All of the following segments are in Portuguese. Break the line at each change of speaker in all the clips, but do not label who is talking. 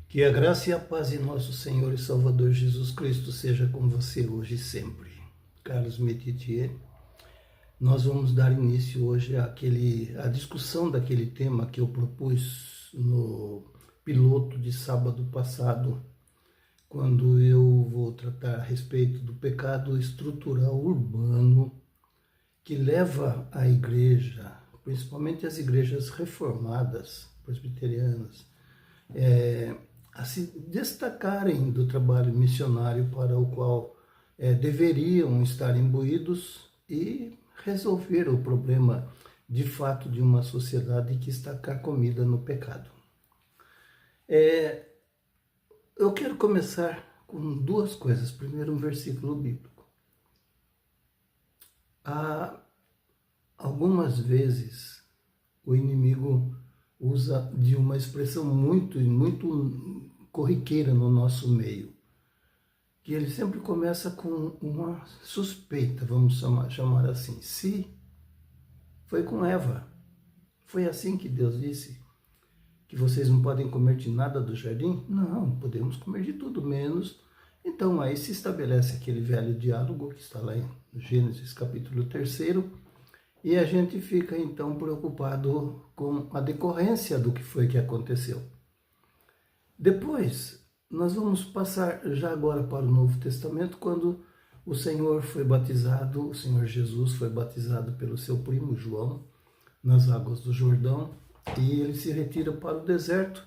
Que a graça e a paz de nosso Senhor e Salvador Jesus Cristo seja com você hoje e sempre. Carlos Métivier, nós vamos dar início hoje à discussão daquele tema que eu propus no piloto de sábado passado, quando eu vou tratar a respeito do pecado estrutural urbano que leva a igreja, principalmente as igrejas reformadas, presbiterianas, a se destacarem do trabalho missionário para o qual deveriam estar imbuídos e resolver o problema de fato de uma sociedade que está carcomida no pecado. Eu quero começar com duas coisas. Primeiro, um versículo bíblico. Algumas vezes o inimigo usa de uma expressão muito corriqueira no nosso meio, que ele sempre começa com uma suspeita, vamos chamar assim. Se foi com Eva, foi assim que Deus disse que vocês não podem comer de nada do jardim? Não, podemos comer de tudo menos. Então aí se estabelece aquele velho diálogo que está lá em Gênesis capítulo 3, e a gente fica então preocupado com a decorrência do que foi que aconteceu. Depois, nós vamos passar já agora para o Novo Testamento, quando o Senhor foi batizado, o Senhor Jesus foi batizado pelo seu primo João, nas águas do Jordão, e ele se retira para o deserto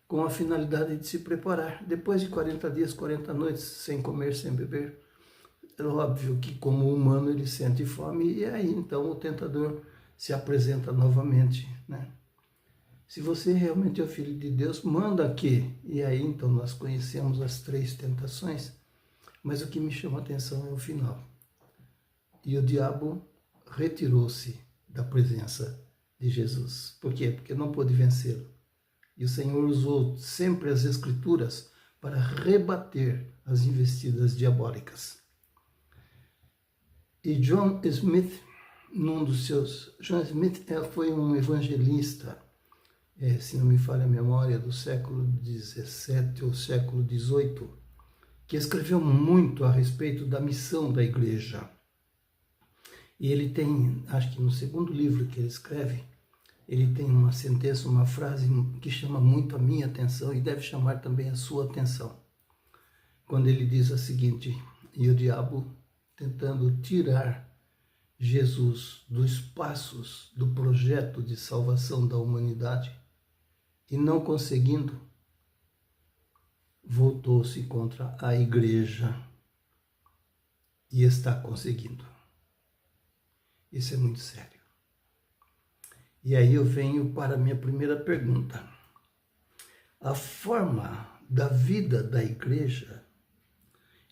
com a finalidade de se preparar. Depois de 40 dias, 40 noites, sem comer, sem beber, é óbvio que como humano ele sente fome, e aí então o tentador se apresenta novamente, né? Se você realmente é o Filho de Deus, manda que... E aí então nós conhecemos as 3 tentações, mas o que me chama a atenção é o final. E o diabo retirou-se da presença de Jesus. Por quê? Porque não pôde vencê-lo. E o Senhor usou sempre as Escrituras para rebater as investidas diabólicas. E John Smith, John Smith foi um evangelista, se não me falha a memória, do século XVII ou século XVIII, que escreveu muito a respeito da missão da igreja. E ele tem, acho que no segundo livro que ele escreve, ele tem uma sentença, uma frase que chama muito a minha atenção e deve chamar também a sua atenção. Quando ele diz a seguinte: e o diabo, tentando tirar Jesus dos passos do projeto de salvação da humanidade e não conseguindo, voltou-se contra a igreja e está conseguindo. Isso é muito sério. E aí eu venho para a minha primeira pergunta. A forma da vida da igreja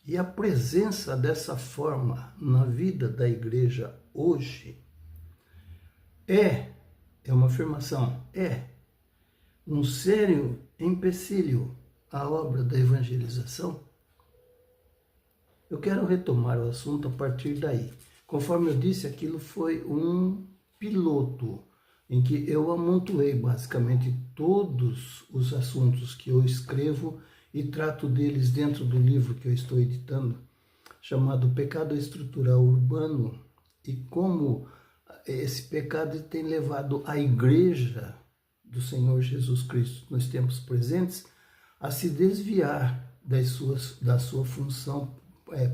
e a presença dessa forma na vida da igreja hoje é uma afirmação, um sério empecilho à obra da evangelização? Eu quero retomar o assunto a partir daí. Conforme eu disse, aquilo foi um piloto em que eu amontoei basicamente todos os assuntos que eu escrevo e trato deles dentro do livro que eu estou editando, chamado Pecado Estrutural Urbano, e como esse pecado tem levado a igreja do Senhor Jesus Cristo nos tempos presentes a se desviar da sua função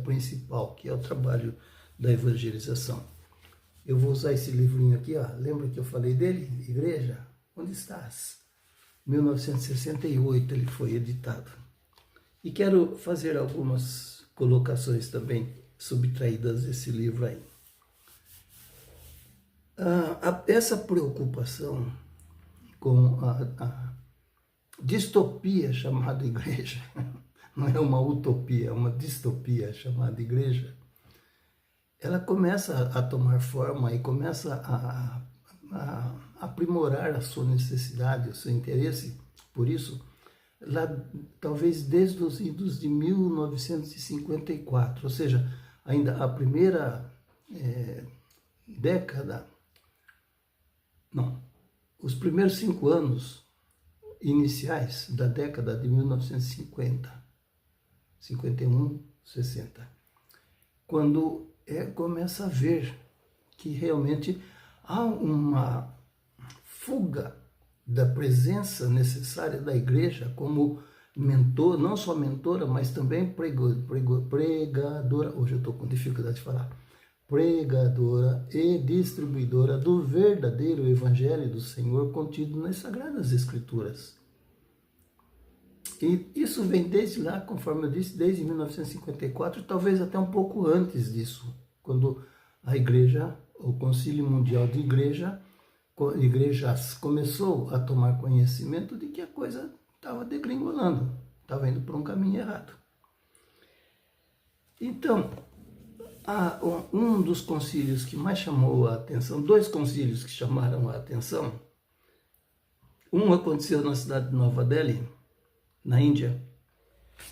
principal, que é o trabalho da evangelização. Eu vou usar esse livrinho aqui, ó. Lembra que eu falei dele? Igreja, onde estás? 1968 ele foi editado. E quero fazer algumas colocações também subtraídas desse livro aí. Essa preocupação com a distopia chamada igreja, não é uma utopia, é uma distopia chamada igreja, ela começa a tomar forma e começa a aprimorar a sua necessidade, o seu interesse por isso, lá talvez desde os idos de 1954, ou seja, ainda a primeira década, não, os primeiros 5 anos iniciais da década de 1950, 51, 60, quando começa a ver que realmente há uma fuga da presença necessária da igreja como mentor, não só mentora, mas também pregadora, hoje eu estou com dificuldade de falar, pregadora e distribuidora do verdadeiro evangelho do Senhor contido nas Sagradas Escrituras. E isso vem desde lá, conforme eu disse, desde 1954, talvez até um pouco antes disso, quando a igreja, o Concílio Mundial de Igrejas começou a tomar conhecimento de que a coisa estava degringolando, estava indo para um caminho errado. Então, um dos concílios que mais chamou a atenção, dois concílios que chamaram a atenção, um aconteceu na cidade de Nova Delhi, na Índia,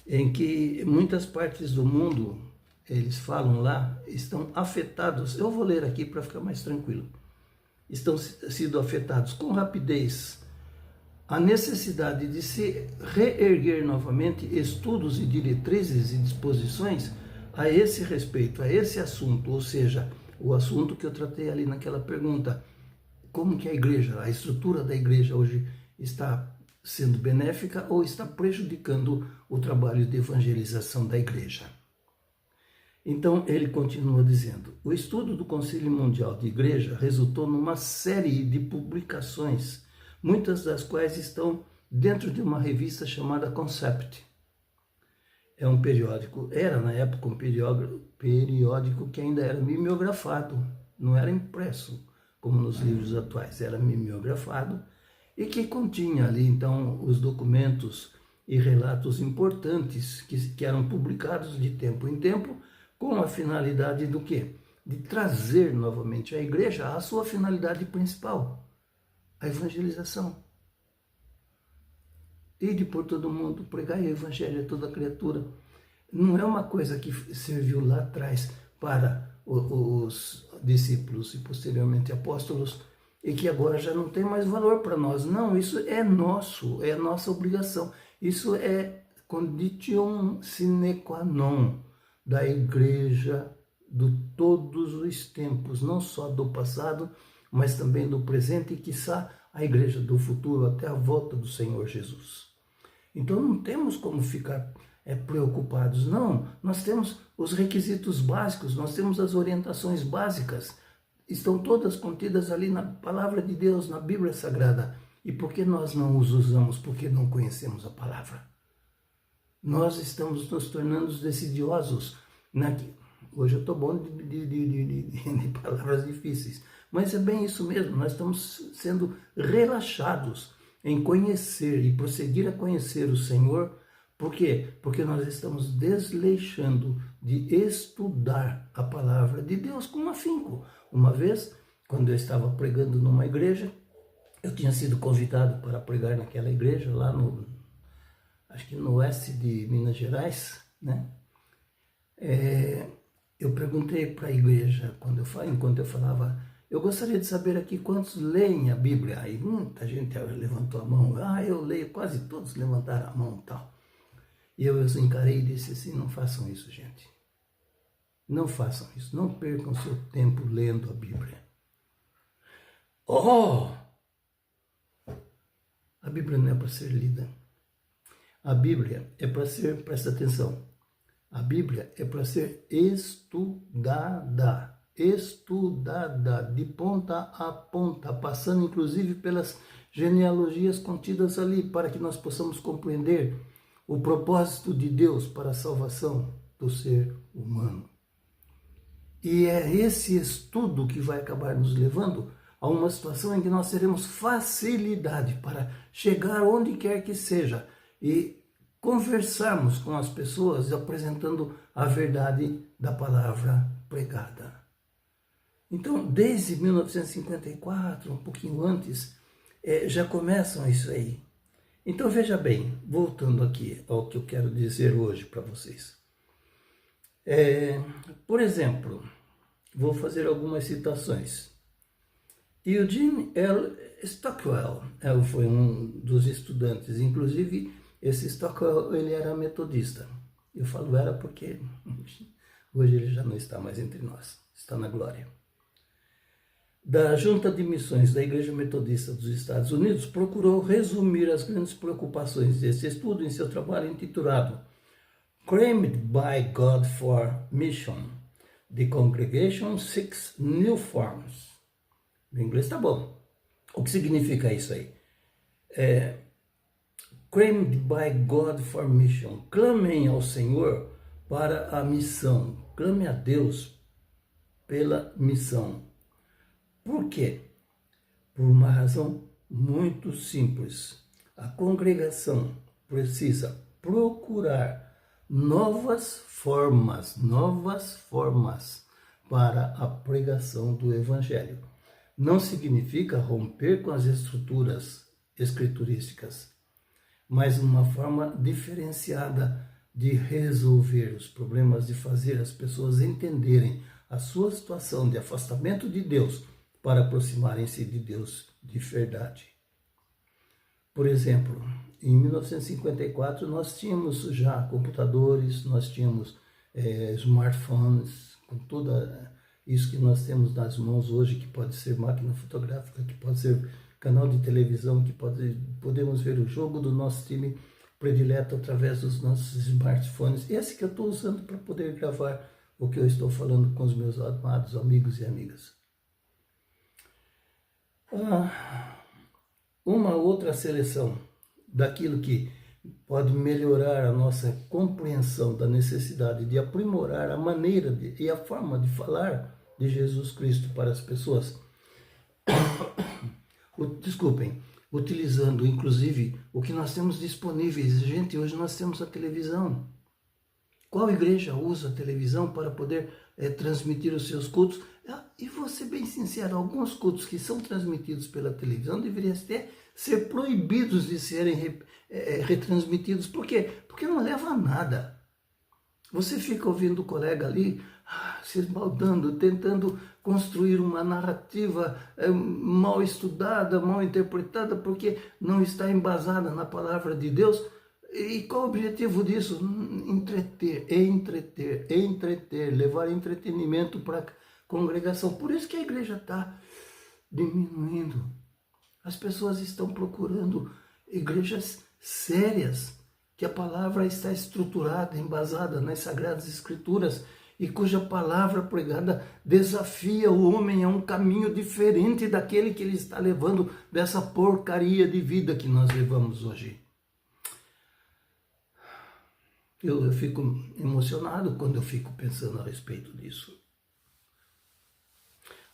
em que muitas partes do mundo, eles falam lá, estão afetados, eu vou ler aqui para ficar mais tranquilo, estão sendo afetados com rapidez a necessidade de se reerguer novamente estudos e diretrizes e disposições a esse respeito, a esse assunto, ou seja, o assunto que eu tratei ali naquela pergunta, como que a igreja, a estrutura da igreja hoje está sendo benéfica ou está prejudicando o trabalho de evangelização da igreja. Então, ele continua dizendo, o estudo do Concílio Mundial de Igreja resultou numa série de publicações, muitas das quais estão dentro de uma revista chamada Concept. É um periódico, era na época um periódico que ainda era mimeografado, não era impresso como nos livros atuais, era mimeografado e que continha ali então os documentos e relatos importantes que eram publicados de tempo em tempo com a finalidade do quê? De trazer novamente a igreja à sua finalidade principal, a evangelização. Ide por todo mundo, pregai o evangelho a toda criatura. Não é uma coisa que serviu lá atrás para os discípulos e posteriormente apóstolos e que agora já não tem mais valor para nós. Não, isso é nosso, é nossa obrigação. Isso é condition sine qua non da igreja de todos os tempos, não só do passado, mas também do presente e, quiçá, a igreja do futuro até a volta do Senhor Jesus. Então não temos como ficar preocupados, não. Nós temos os requisitos básicos, nós temos as orientações básicas, estão todas contidas ali na Palavra de Deus, na Bíblia Sagrada. E por que nós não os usamos? Porque não conhecemos a palavra. Nós estamos nos tornando decidiosos. Hoje eu estou bom de palavras difíceis, mas é bem isso mesmo, nós estamos sendo relaxados em conhecer e prosseguir a conhecer o Senhor. Por quê? Porque nós estamos desleixando de estudar a palavra de Deus com afinco. Uma vez, quando eu estava pregando numa igreja, eu tinha sido convidado para pregar naquela igreja, lá acho que no oeste de Minas Gerais, né? Eu perguntei para a igreja, enquanto eu falava, eu gostaria de saber aqui quantos leem a Bíblia. Aí muita gente levantou a mão, eu leio, quase todos levantaram a mão e tal. E eu os encarei e disse assim, não façam isso, gente. Não façam isso, não percam seu tempo lendo a Bíblia. A Bíblia não é para ser lida. A Bíblia é para ser, presta atenção, a Bíblia é para ser estudada, de ponta a ponta, passando inclusive pelas genealogias contidas ali, para que nós possamos compreender o propósito de Deus para a salvação do ser humano. E é esse estudo que vai acabar nos levando a uma situação em que nós teremos facilidade para chegar onde quer que seja e conversarmos com as pessoas apresentando a verdade da palavra pregada. Então, desde 1954, um pouquinho antes, já começam isso aí. Então, veja bem, voltando aqui ao que eu quero dizer hoje para vocês. Por exemplo, vou fazer algumas citações. Eugene L. Stockwell foi um dos estudantes, inclusive esse Stockwell ele era metodista. Eu falo era porque hoje ele já não está mais entre nós, está na glória. Da Junta de Missões da Igreja Metodista dos Estados Unidos, procurou resumir as grandes preocupações desse estudo em seu trabalho intitulado Claimed by God for Mission, The Congregation Seeks New Forms. O inglês está bom. O que significa isso aí? Claimed by God for Mission. Clamem ao Senhor para a missão. Clame a Deus pela missão. Por quê? Por uma razão muito simples. A congregação precisa procurar novas formas para a pregação do Evangelho. Não significa romper com as estruturas escriturísticas, mas uma forma diferenciada de resolver os problemas, de fazer as pessoas entenderem a sua situação de afastamento de Deus para aproximarem-se de Deus de verdade. Por exemplo, em 1954 nós tínhamos já computadores, nós tínhamos smartphones, com tudo isso que nós temos nas mãos hoje, que pode ser máquina fotográfica, que pode ser canal de televisão, que podemos ver o jogo do nosso time predileto através dos nossos smartphones. Esse que eu estou usando para poder gravar o que eu estou falando com os meus amados amigos e amigas. Uma outra seleção daquilo que pode melhorar a nossa compreensão da necessidade de aprimorar a maneira e a forma de falar de Jesus Cristo para as pessoas. Desculpem, utilizando inclusive o que nós temos disponíveis. Gente, hoje nós temos a televisão. Qual igreja usa a televisão para poder transmitir os seus cultos? E vou ser bem sincero, alguns cultos que são transmitidos pela televisão deveriam ser proibidos de serem retransmitidos. Por quê? Porque não leva a nada. Você fica ouvindo o colega ali, se esbaldando, tentando construir uma narrativa mal estudada, mal interpretada, porque não está embasada na palavra de Deus. E qual o objetivo disso? Entreter, levar entretenimento para a congregação. Por isso que a igreja está diminuindo. As pessoas estão procurando igrejas sérias, que a palavra está estruturada, embasada nas Sagradas Escrituras, e cuja palavra pregada desafia o homem a um caminho diferente daquele que ele está levando, dessa porcaria de vida que nós levamos hoje. Eu fico emocionado quando eu fico pensando a respeito disso.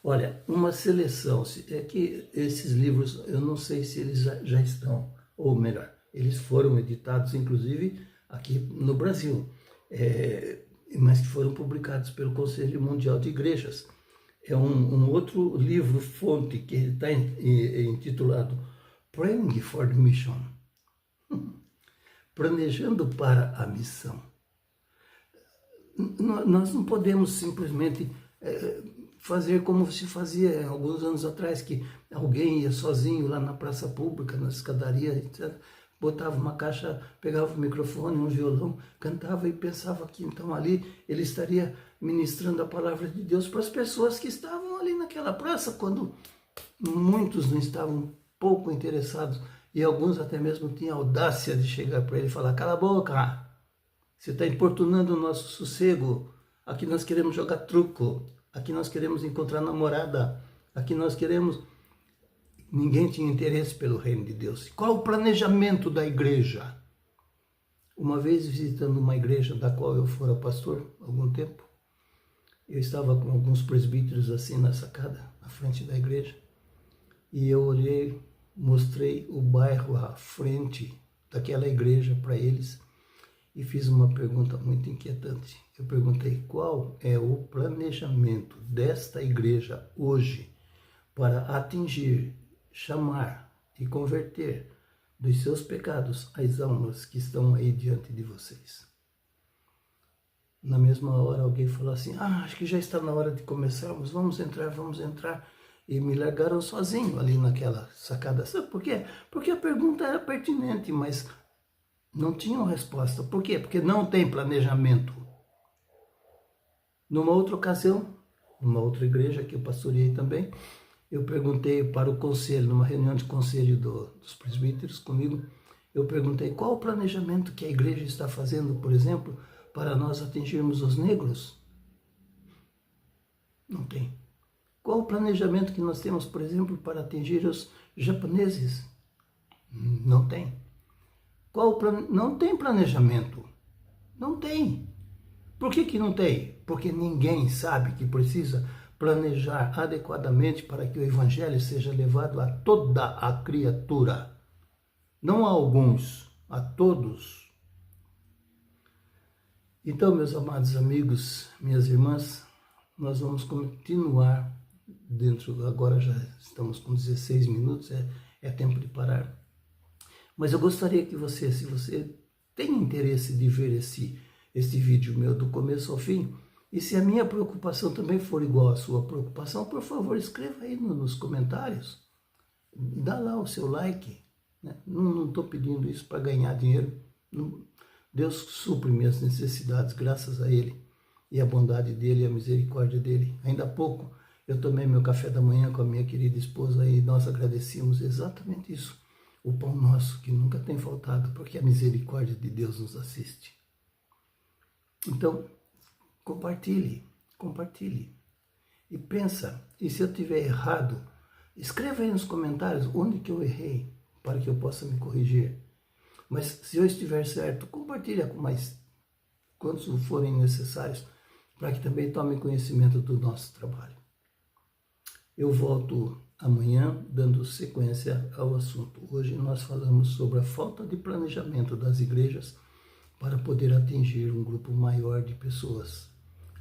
Olha, uma seleção, é que esses livros, eu não sei se eles já estão, ou melhor, eles foram editados, inclusive, aqui no Brasil, mas que foram publicados pelo Conselho Mundial de Igrejas. É um outro livro, fonte, que está intitulado Praying for the Mission. Planejando para a missão. Nós não podemos simplesmente fazer como se fazia alguns anos atrás, que alguém ia sozinho lá na praça pública, na escadaria, etc., botava uma caixa, pegava o microfone, um violão, cantava e pensava que então ali ele estaria ministrando a palavra de Deus para as pessoas que estavam ali naquela praça, quando muitos não estavam pouco interessados. E alguns até mesmo tinham a audácia de chegar para ele e falar: cala a boca, você está importunando o nosso sossego, aqui nós queremos jogar truco, aqui nós queremos encontrar namorada, aqui nós queremos... Ninguém tinha interesse pelo reino de Deus. Qual o planejamento da igreja? Uma vez visitando uma igreja da qual eu fora pastor, há algum tempo, eu estava com alguns presbíteros assim na sacada, na frente da igreja, e eu olhei, mostrei o bairro à frente daquela igreja para eles e fiz uma pergunta muito inquietante. Eu perguntei: qual é o planejamento desta igreja hoje para atingir, chamar e converter dos seus pecados as almas que estão aí diante de vocês? Na mesma hora alguém falou assim: acho que já está na hora de começarmos, vamos entrar. e me largaram sozinho ali naquela sacada. Sabe por quê? Porque a pergunta era pertinente, mas não tinham resposta. Por quê? Porque não tem planejamento. Numa outra ocasião, numa outra igreja que eu pastoreei também, eu perguntei para o conselho, numa reunião de conselho dos presbíteros comigo, eu perguntei qual o planejamento que a igreja está fazendo, por exemplo, para nós atingirmos os negros. Não tem. Qual o planejamento que nós temos, por exemplo, para atingir os japoneses? Não tem. Não tem planejamento. Não tem. Por que não tem? Porque ninguém sabe que precisa planejar adequadamente para que o evangelho seja levado a toda a criatura. Não a alguns, a todos. Então, meus amados amigos, minhas irmãs, nós vamos continuar agora já estamos com 16 minutos, é tempo de parar. Mas eu gostaria que você, se você tem interesse de ver este vídeo meu do começo ao fim, e se a minha preocupação também for igual à sua preocupação, por favor, escreva aí nos comentários. Dá lá o seu like. Né? Não estou pedindo isso para ganhar dinheiro. Deus supre minhas necessidades, graças a Ele. E a bondade dEle e a misericórdia dEle. Ainda há pouco eu tomei meu café da manhã com a minha querida esposa e nós agradecemos exatamente isso. O pão nosso, que nunca tem faltado, porque a misericórdia de Deus nos assiste. Então, compartilhe. E pensa, e se eu tiver errado, escreva aí nos comentários onde que eu errei, para que eu possa me corrigir. Mas se eu estiver certo, compartilha com mais quantos forem necessários, para que também tomem conhecimento do nosso trabalho. Eu volto amanhã dando sequência ao assunto. Hoje nós falamos sobre a falta de planejamento das igrejas para poder atingir um grupo maior de pessoas.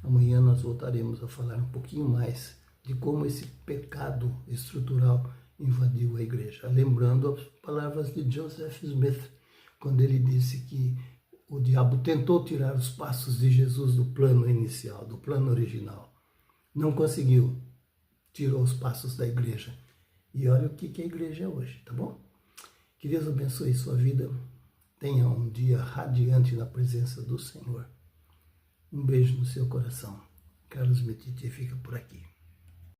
Amanhã nós voltaremos a falar um pouquinho mais de como esse pecado estrutural invadiu a igreja. Lembrando as palavras de Joseph Smith, quando ele disse que o diabo tentou tirar os passos de Jesus do plano inicial, do plano original. Não conseguiu. Tirou os passos da igreja. E olha o que a igreja é hoje, tá bom? Que Deus abençoe sua vida. Tenha um dia radiante na presença do Senhor. Um beijo no seu coração. Carlos Metiti fica por aqui.